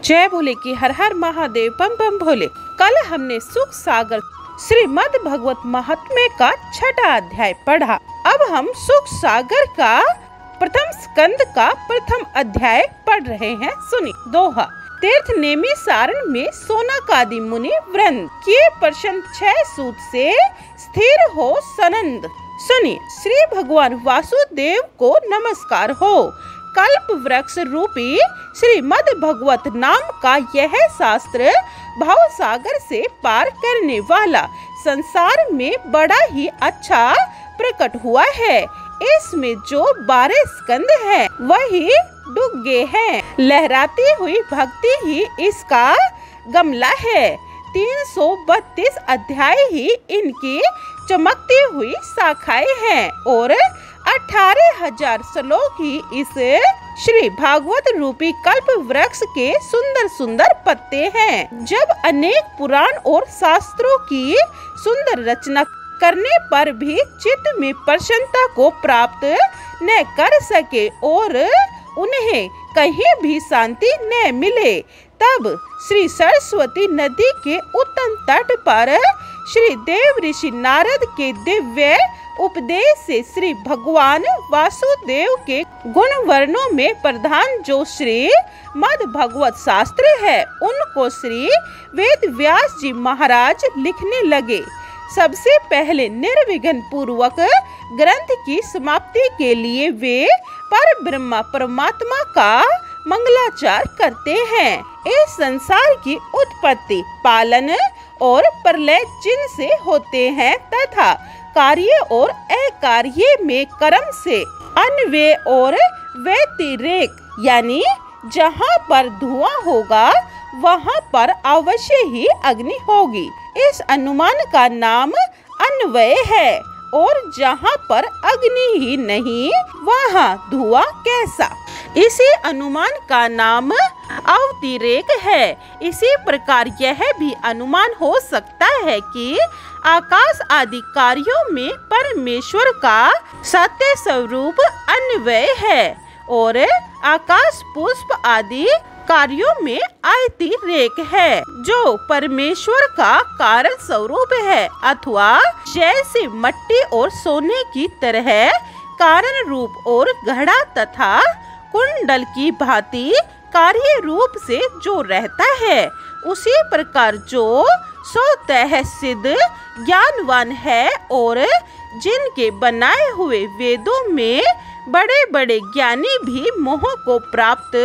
जय भोले की हर हर महादेव पम पम भोले। कल हमने सुख सागर श्रीमद् भागवत महात्म्य का 6वां अध्याय पढ़ा। अब हम सुख सागर का प्रथम स्कंद का प्रथम अध्याय पढ़ रहे हैं। सुनी दोहा। तीर्थ नेमी सारण में सोनाकादि मुनि वृंद किए प्रश्न 6 सूत से स्थिर हो सनंद। सुनिए, श्री भगवान वासुदेव को नमस्कार हो। कल्प वृक्ष रूपी श्रीमद् भागवत नाम का यह शास्त्र भाव सागर से पार करने वाला संसार में बड़ा ही अच्छा प्रकट हुआ है। इसमें जो 12 स्कंद है वही डुग्गे हैं। लहराती हुई भक्ति ही इसका गमला है। 332 अध्याय ही इनकी चमकती हुई शाखाएं हैं और 18,000 श्लोक ही इस श्री भागवत रूपी कल्प वृक्ष के सुंदर सुंदर पत्ते हैं। जब अनेक पुराण और शास्त्रों की सुंदर रचना करने पर भी चित्त में प्रसन्नता को प्राप्त न कर सके और उन्हें कहीं भी शांति न मिले, तब श्री सरस्वती नदी के उत्तम तट पर श्री देव ऋषि नारद के दिव्य उपदेश से श्री भगवान वासुदेव के गुण वर्णों में प्रधान जो श्री मद् भागवत शास्त्र है, उनको श्री वेद व्यास जी महाराज लिखने लगे। सबसे पहले निर्विघ्न पूर्वक ग्रंथ की समाप्ति के लिए वे पर ब्रह्मा परमात्मा का मंगलाचार करते हैं। इस संसार की उत्पत्ति, पालन और प्रलय जिन से होते हैं तथा कार्य और अकार्य में कर्म से अन्वय और व्यतिरेक, यानी जहाँ पर धुआं होगा वहाँ पर अवश्य ही अग्नि होगी, इस अनुमान का नाम अन्वय है। और जहाँ पर अग्नि ही नहीं वहाँ धुआं कैसा, इसी अनुमान का नाम अवतिरेक है। इसी प्रकार यह भी अनुमान हो सकता है कि आकाश आदि कार्यों में परमेश्वर का सत्य स्वरूप अन्वय है और आकाश पुष्प आदि कार्यों में अतिरेक है, जो परमेश्वर का कारण स्वरूप है, अथवा जैसे मट्टी और सोने की तरह कारण रूप और घड़ा तथा कुंडल की भांति कार्य रूप से जो रहता है, उसी प्रकार जो स्वतः सिद्ध ज्ञानवान है और जिनके बनाए हुए वेदों में बड़े बड़े ज्ञानी भी मोह को प्राप्त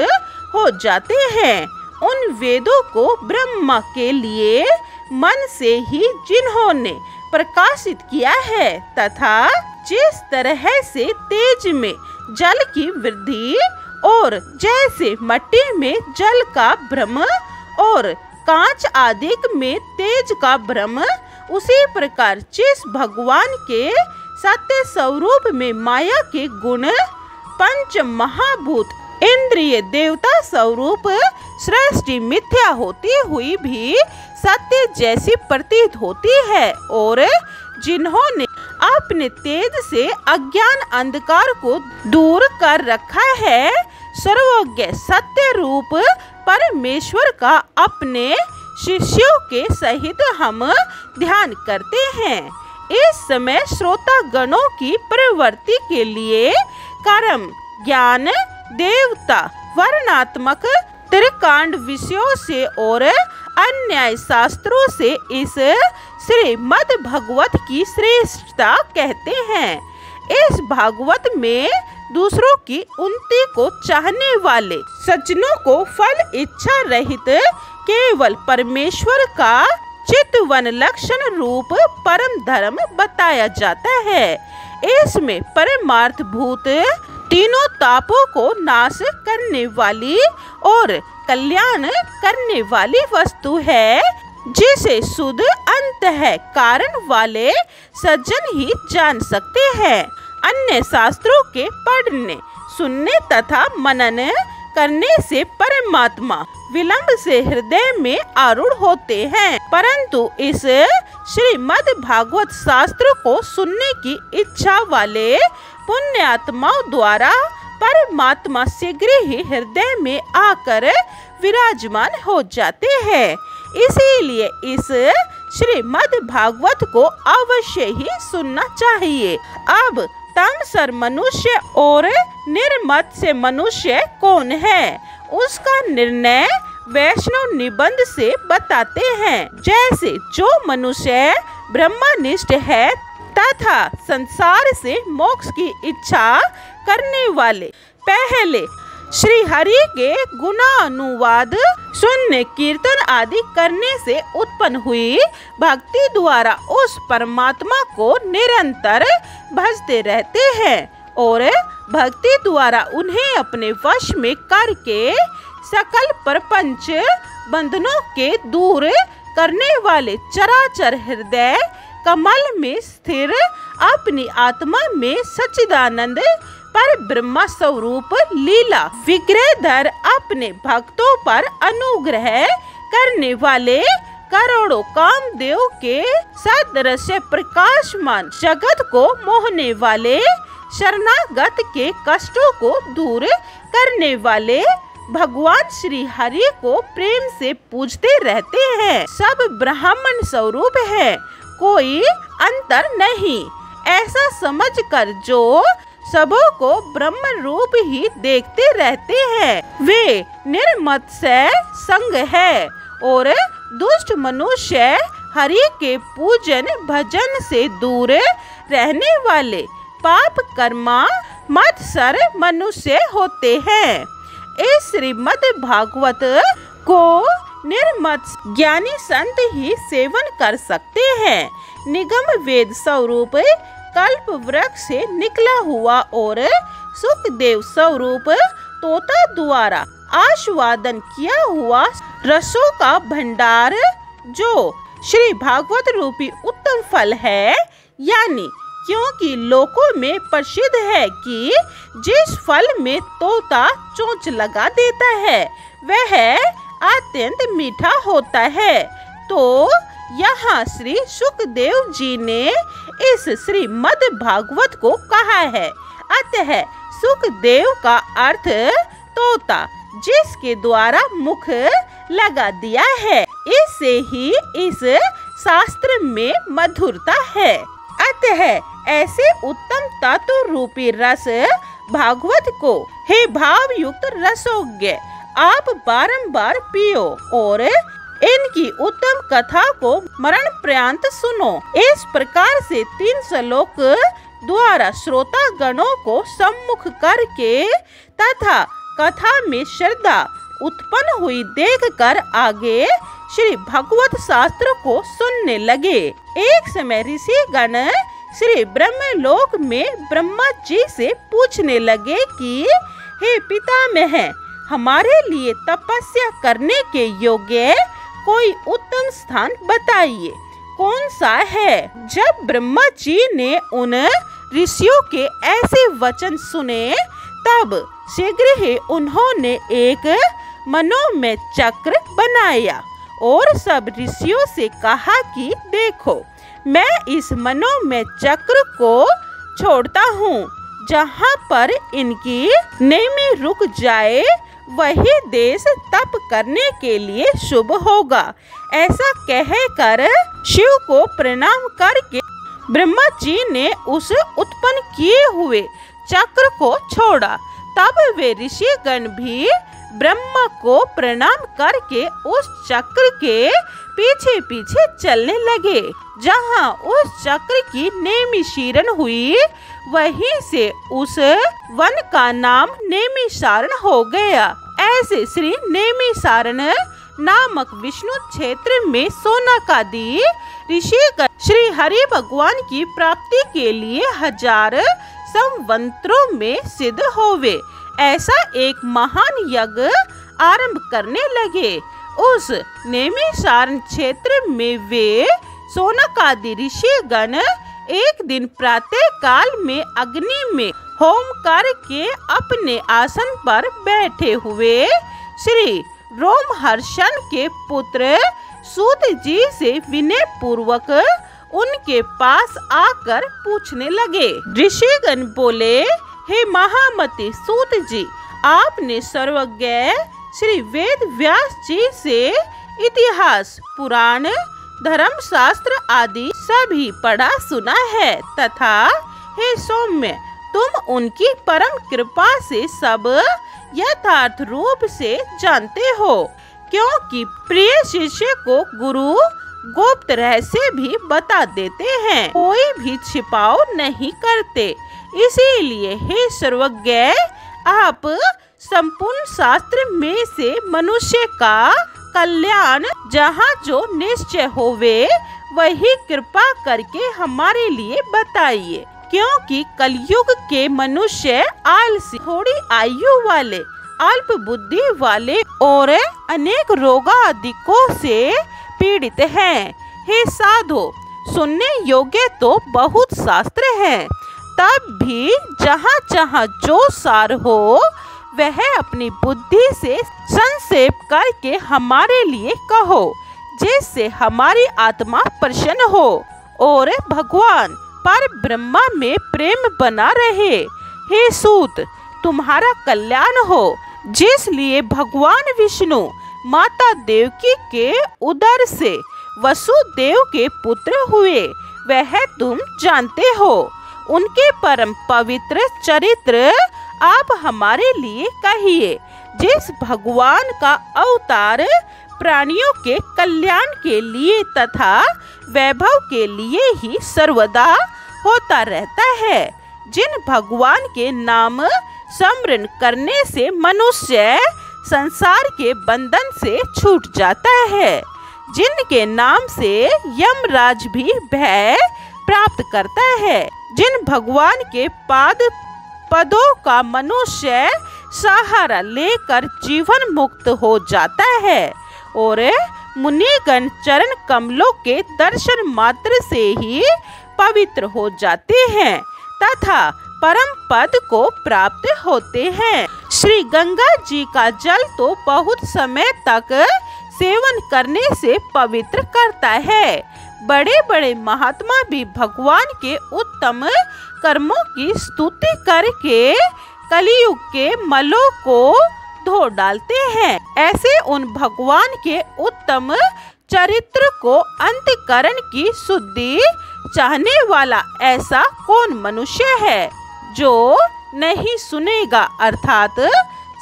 हो जाते हैं, उन वेदों को ब्रह्मा के लिए मन से ही जिन्होंने प्रकाशित किया है, तथा जिस तरह से तेज में जल की वृद्धि और जैसे मट्टी में जल का भ्रम और कांच आदि में तेज का भ्रम, उसी प्रकार जिस भगवान के सत्य स्वरूप में माया के गुण पंच महाभूत इंद्रिय देवता स्वरूप सृष्टि मिथ्या होती हुई भी सत्य जैसी प्रतीत होती है और जिन्होंने अपने तेज से अज्ञान अंधकार को दूर कर रखा है, सर्वज्ञ सत्य रूप परमेश्वर का अपने शिष्यों के सहित हम ध्यान करते हैं। इस समय श्रोता गणों की प्रवृत्ति के लिए कर्म, ज्ञान, देवता, वर्णात्मक त्रिकांड विषयों से और अन्य शास्त्रों से इस श्रीमद् भागवत की श्रेष्ठता कहते हैं। इस भागवत में दूसरों की उन्नति को चाहने वाले सज्जनों को फल इच्छा रहित केवल परमेश्वर का चित्तवन लक्षण रूप परम धर्म बताया जाता है। इसमें परमार्थ भूत तीनों तापों को नाश करने वाली और कल्याण करने वाली वस्तु है, जिसे शुद्ध अंतः कारण वाले सज्जन ही जान सकते हैं। अन्य शास्त्रों के पढ़ने, सुनने तथा मनन करने से परमात्मा विलंब से हृदय में आरूढ़ होते हैं, परंतु इस श्रीमद् भागवत शास्त्र को सुनने की इच्छा वाले पुण्यात्माओं द्वारा परमात्मा शीघ्र ही हृदय में आकर विराजमान हो जाते हैं। इसीलिए इस श्रीमद् भागवत को अवश्य ही सुनना चाहिए। अब तमसर मनुष्य और निर्मत से मनुष्य कौन है, उसका निर्णय वैष्णव निबंध से बताते हैं। जैसे जो मनुष्य ब्रह्मनिष्ठ है तथा संसार से मोक्ष की इच्छा करने वाले, पहले श्री हरि के गुणानुवाद सुनने, कीर्तन आदि करने से उत्पन्न हुई भक्ति द्वारा उस परमात्मा को निरंतर भजते रहते हैं और भक्ति द्वारा उन्हें अपने वश में करके सकल प्रपंच बंधनों के दूर करने वाले चराचर हृदय कमल में स्थिर अपनी आत्मा में सच्चिदानंद पर ब्रह्म स्वरूप लीला विग्रहधर अपने भक्तों पर अनुग्रह करने वाले करोड़ों कामदेव के सदृश्य प्रकाशमान जगत को मोहने वाले, शरणागत के कष्टों को दूर करने वाले भगवान श्री हरि को प्रेम से पूजते रहते हैं। सब ब्राह्मण स्वरूप है, कोई अंतर नहीं, ऐसा समझकर जो सबों को ब्रह्म रूप ही देखते रहते हैं, वे निर्मत से संग है और दुष्ट मनुष्य हरि के पूजन भजन से दूर रहने वाले पाप कर्मा मत्सर मनुष्य होते हैं। इस श्रीमद् भागवत को निर्मत ज्ञानी संत ही सेवन कर सकते हैं। निगम वेद स्वरूप कल्प वृक्ष से निकला हुआ और सुखदेव स्वरूप तोता द्वारा आस्वादन किया हुआ रसों का भंडार जो श्री भागवत रूपी उत्तम फल है, यानी क्योंकि लोकों में प्रसिद्ध है कि जिस फल में तोता चोंच लगा देता है वह अत्यंत मीठा होता है, तो यहाँ श्री सुखदेव जी ने इस श्रीमद् भागवत को कहा है। अतः सुखदेव का अर्थ तोता, जिसके द्वारा मुख लगा दिया है, इससे ही इस शास्त्र में मधुरता है। अतः ऐसे उत्तम तत्व रूपी रस भागवत को हे भाव युक्त रसोज्ञ आप बारंबार पियो और इनकी उत्तम कथा को मरण पर्यंत सुनो। इस प्रकार से 3 श्लोक द्वारा श्रोता गणों को सम्मुख करके तथा कथा में श्रद्धा उत्पन्न हुई देखकर आगे श्री भगवत शास्त्र को सुनने लगे। एक समय ऋषि गण श्री ब्रह्मलोक में ब्रह्मा जी से पूछने लगे कि हे पितामह, हमारे लिए तपस्या करने के योग्य कोई उत्तम स्थान बताइए, कौन सा है। जब ब्रह्मा जी ने उन ऋषियों के ऐसे वचन सुने तब शीघ्र ही उन्होंने एक मनोमय चक्र बनाया और सब ऋषियों से कहा कि देखो, मैं इस मनोमय चक्र को छोड़ता हूँ, जहाँ पर इनकी नेमी रुक जाए वही देश तप करने के लिए शुभ होगा। ऐसा कहकर शिव को प्रणाम करके ब्रह्मा जी ने उस उत्पन्न किए हुए चक्र को छोड़ा। तब वे ऋषिगण भी ब्रह्मा को प्रणाम करके उस चक्र के पीछे पीछे चलने लगे। जहाँ उस चक्र की नेमिशीरण हुई वहीं से उस वन का नाम नेमिसारण हो गया। ऐसे श्री नेमिसारण नामक विष्णु क्षेत्र में सोनकादि ऋषिगण श्री हरि भगवान की प्राप्ति के लिए 1000 संवत्सरों में सिद्ध होवे ऐसा एक महान यज्ञ आरंभ करने लगे। उस नेमिसारण क्षेत्र में वे सोनकादि ऋषिगण एक दिन प्रातः काल में अग्नि में होम करके अपने आसन पर बैठे हुए श्री रोमहर्षण के पुत्र सूत जी से विनय पूर्वक उनके पास आकर पूछने लगे। ऋषिगण बोले, हे महामती सूत जी, आपने सर्वज्ञ श्री वेद व्यास जी से इतिहास, पुराण, धर्मशास्त्र आदि सभी पढ़ा सुना है तथा हे सौम्य, तुम उनकी परम कृपा से सब यथार्थ रूप से जानते हो, क्योंकि प्रिय शिष्य को गुरु गुप्त रहस्य भी बता देते हैं, कोई भी छिपाव नहीं करते। इसीलिए हे सर्वज्ञ, आप संपूर्ण शास्त्र में से मनुष्य का कल्याण जहाँ जो निश्चय होवे वही कृपा करके हमारे लिए बताइए, क्योंकि कलयुग के मनुष्य आलसी, थोड़ी आयु वाले, अल्प बुद्धि वाले और अनेक रोगादिकों से पीड़ित हैं। हे साधो, सुनने योग्य तो बहुत शास्त्र हैं, तब भी जहाँ जहाँ जो सार हो वह अपनी बुद्धि से संक्षेप करके हमारे लिए कहो, जिससे हमारी आत्मा प्रसन्न हो और भगवान पर ब्रह्मा में प्रेम बना रहे। हे सूत, तुम्हारा कल्याण हो, जिसलिए भगवान विष्णु माता देवकी के उदर से वसुदेव के पुत्र हुए, वह तुम जानते हो। उनके परम पवित्र चरित्र आप हमारे लिए कहिए, जिस भगवान का अवतार प्राणियों के कल्याण के लिए तथा वैभव के लिए ही सर्वदा होता रहता है, जिन भगवान के नाम स्मरण करने से मनुष्य संसार के बंधन से छूट जाता है, जिनके नाम से यमराज भी भय प्राप्त करता है, जिन भगवान के पदों का मनुष्य सहारा लेकर जीवन मुक्त हो जाता है और मुनिगण चरण कमलों के दर्शन मात्र से ही पवित्र हो जाते हैं तथा परम पद को प्राप्त होते हैं। श्री गंगा जी का जल तो बहुत समय तक सेवन करने से पवित्र करता है। बड़े बड़े महात्मा भी भगवान के उत्तम कर्मों की स्तुति करके कलियुग के मलों को धो डालते हैं। ऐसे उन भगवान के उत्तम चरित्र को अंतःकरण की शुद्धि चाहने वाला ऐसा कौन मनुष्य है जो नहीं सुनेगा, अर्थात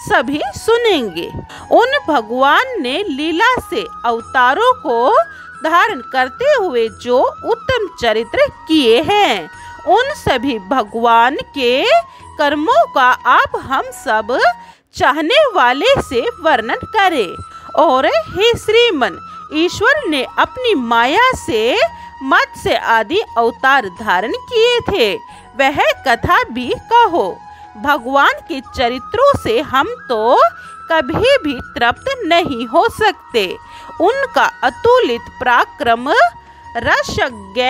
सभी सुनेंगे। उन भगवान ने लीला से अवतारों को धारण करते हुए जो उत्तम चरित्र किए हैं, उन सभी भगवान के कर्मों का आप हम सब चाहने वाले से वर्णन करें। और हे श्रीमन, ईश्वर ने अपनी माया से मत्स्य आदि अवतार धारण किए थे, वह कथा भी कहो। भगवान के चरित्रों से हम तो कभी भी तृप्त नहीं हो सकते। उनका अतुलित पराक्रम रसज्ञ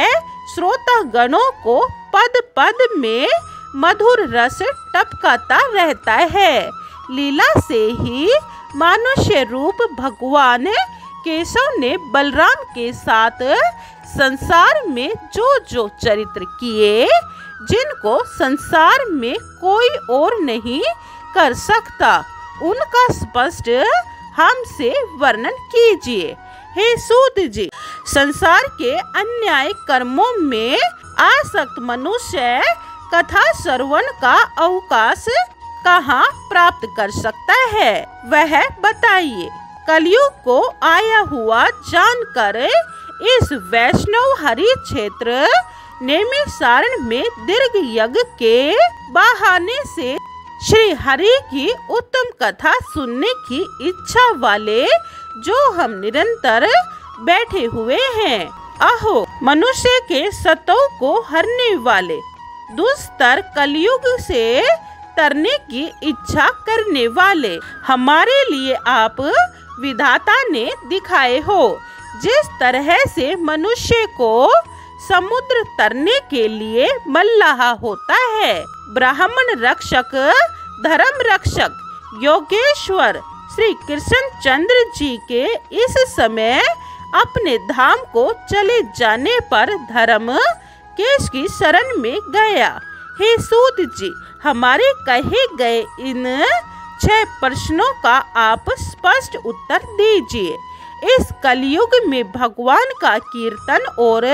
श्रोतागणों को पद पद में मधुर रस टपकाता रहता है। लीला से ही मनुष्य रूप भगवान केशव ने बलराम के साथ संसार में जो जो चरित्र किए, जिनको संसार में कोई और नहीं कर सकता, उनका स्पष्ट हमसे वर्णन कीजिए। हे सूत जी, संसार के अन्याय कर्मों में आसक्त मनुष्य कथा श्रवण का अवकाश कहाँ प्राप्त कर सकता है, वह बताइए। कलयुग को आया हुआ जानकर इस वैष्णव हरि क्षेत्र नैमिषारण्य में दीर्घ यज्ञ के बहाने से श्री हरि की उत्तम कथा सुनने की इच्छा वाले जो हम निरंतर बैठे हुए हैं, अहो मनुष्य के सतों को हरने वाले, दुस्तर कलयुग से तरने की इच्छा करने वाले, हमारे लिए आप विधाता ने दिखाए हो। जिस तरह से मनुष्य को समुद्र तरने के लिए मल्लाह होता है, ब्राह्मण रक्षक, धर्म रक्षक योगेश्वर श्री कृष्ण चंद्र जी के इस समय अपने धाम को चले जाने पर धर्म केश की शरण में गया। हे सूत जी, हमारे कहे गए इन 6 प्रश्नों का आप स्पष्ट उत्तर दीजिए। इस कलयुग में भगवान का कीर्तन और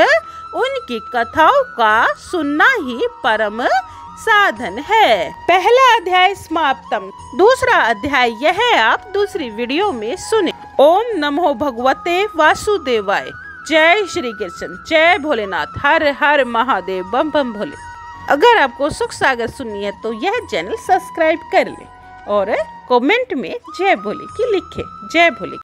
उनकी कथाओं का सुनना ही परम साधन है। पहला अध्याय समाप्तम। दूसरा अध्याय यह आप दूसरी वीडियो में सुने। ओम नमो भगवते वासुदेवाय। जय श्री कृष्ण, जय भोलेनाथ, हर हर महादेव, बम बम भोले। अगर आपको सुख सागर सुननी है तो यह चैनल सब्सक्राइब कर ले और कमेंट में जय भोले की लिखे। जय भोले।